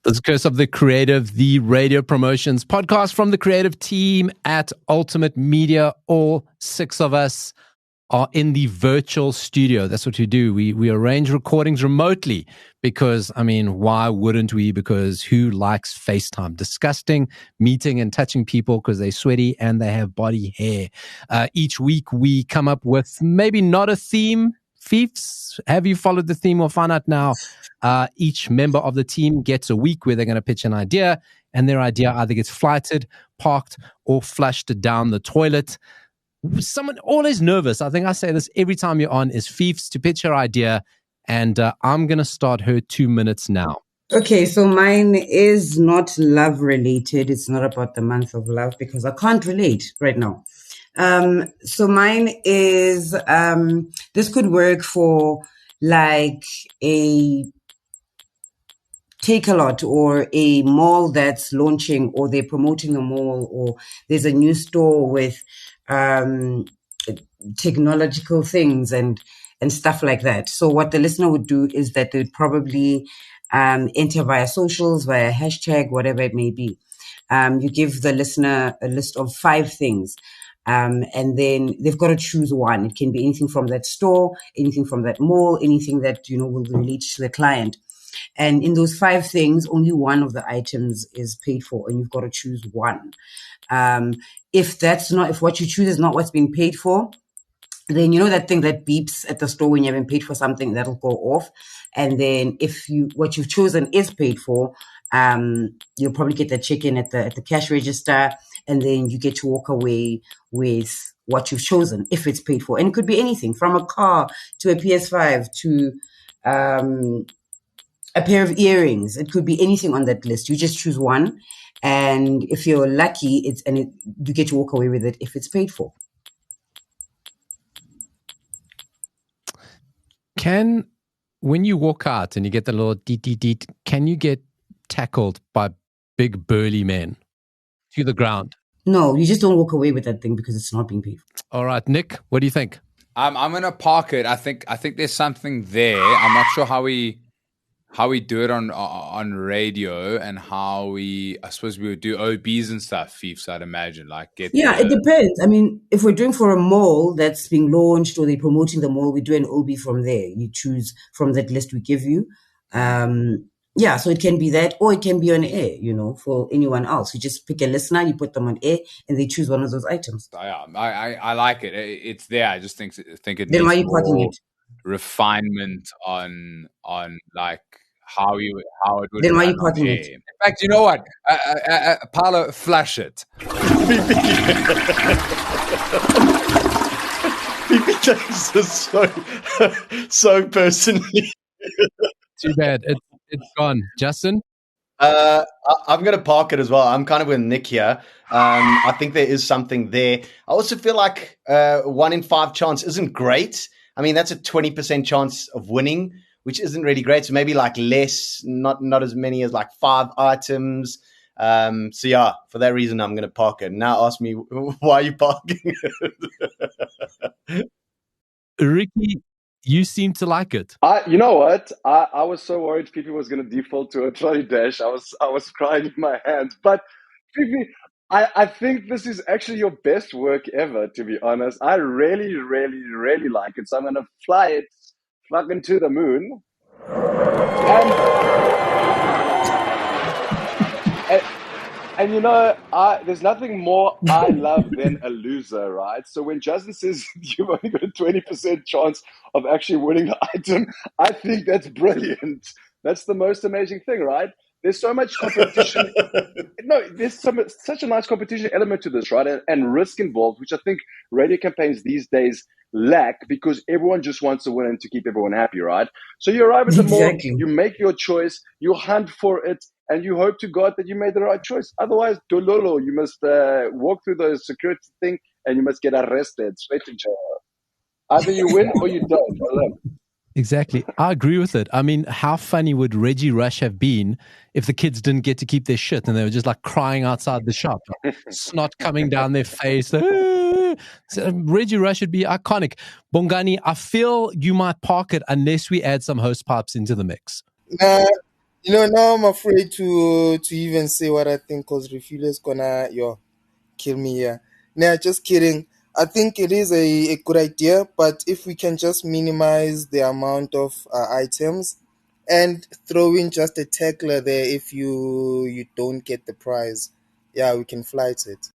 This is Curse of the Creative, the radio promotions podcast from the creative team at Ultimate Media. All 6 of us are in the virtual studio. That's what we do. We arrange recordings remotely because, I mean, why wouldn't we? Because who likes FaceTime? Disgusting meeting and touching people because they're sweaty and they have body hair. Each week we come up with maybe not a theme. Feefs, have you followed the theme? We'll find out now. Each member of the team gets a week where they're going to pitch an idea, and their idea either gets flighted, parked, or flushed down the toilet. Someone always nervous, I think I say this every time you're on, is Feefs to pitch her idea, and I'm going to start her 2 minutes now. Okay, so mine is not love related. It's not about the month of love because I can't relate right now. So mine is, this could work for like a Take-A-Lot or a mall that's launching, or they're promoting a mall, or there's a new store with technological things and stuff like that. So what the listener would do is that they'd probably enter via socials, via hashtag, whatever it may be. You give the listener a list of 5 things. And then they've got to choose one. It can be anything from that store, anything from that mall, anything that, will relate to the client. And in those 5 things, only one of the items is paid for, and you've got to choose one. If what you choose is not what's being paid for, then that thing that beeps at the store when you haven't paid for something, that'll go off. And then if what you've chosen is paid for, you'll probably get the check in at the cash register, and then you get to walk away with what you've chosen if it's paid for. And it could be anything from a car to a PS5 to a pair of earrings. It could be anything on that list. You just choose one, and if you're lucky, you get to walk away with it if it's paid for. When you walk out and you get the little deet, can you get tackled by big burly men to the ground? No, you just don't walk away with that thing because it's not being paid for. All right, Nick, what do you think? I'm gonna park it. I think there's something there. I'm not sure how we do it on radio, and I suppose we would do OBs and stuff, Feefs, I'd imagine. It depends. I mean, if we're doing for a mall that's being launched or they're promoting the mall, we do an OB from there. You choose from that list we give you. So it can be that, or it can be on air, for anyone else. You just pick a listener, you put them on air, and they choose one of those items. I like it. It's there. I just think it then needs why are you parking it? Refinement on like how it would. Then why are you parking it? In fact, you know what? Paolo, flash it. He takes this so personally. Too bad. It's gone. Justin? I'm going to park it as well. I'm kind of with Nick here. I think there is something there. I also feel like 1 in 5 chance isn't great. I mean, that's a 20% chance of winning, which isn't really great. So maybe like less, not as many as like 5 items. For that reason, I'm going to park it. Now ask me, why are you parking it? Ricky, you seem to like it. You know what? I was so worried Fifi was going to default to a trolley dash. I was crying in my hands. But Fifi, I think this is actually your best work ever, to be honest. I really, really, really like it. So I'm going to fly it fucking to the moon. And there's nothing more I love than a loser, right? So when Justin says you've only got a 20% chance of actually winning the item, I think that's brilliant. That's the most amazing thing, right? There's so much competition. There's such a nice competition element to this, right? And risk involved, which I think radio campaigns these days lack because everyone just wants to win and to keep everyone happy, right? So you arrive at the mall, you make your choice, you hunt for it, and you hope to God that you made the right choice. Otherwise, dololo, you must walk through the security thing and you must get arrested, straight to jail. Either you win or you don't. Exactly. I agree with it. I mean, how funny would Reggie Rush have been if the kids didn't get to keep their shit and they were just like crying outside the shop, snot coming down their face. So Reggie Rush would be iconic. Bongani, I feel you might park it unless we add some host pipes into the mix. Now I'm afraid to even say what I think because Refuel is gonna kill me here. Nah, just kidding. I think it is a good idea, but if we can just minimize the amount of items and throw in just a tackler there if you don't get the prize, yeah, we can flight it.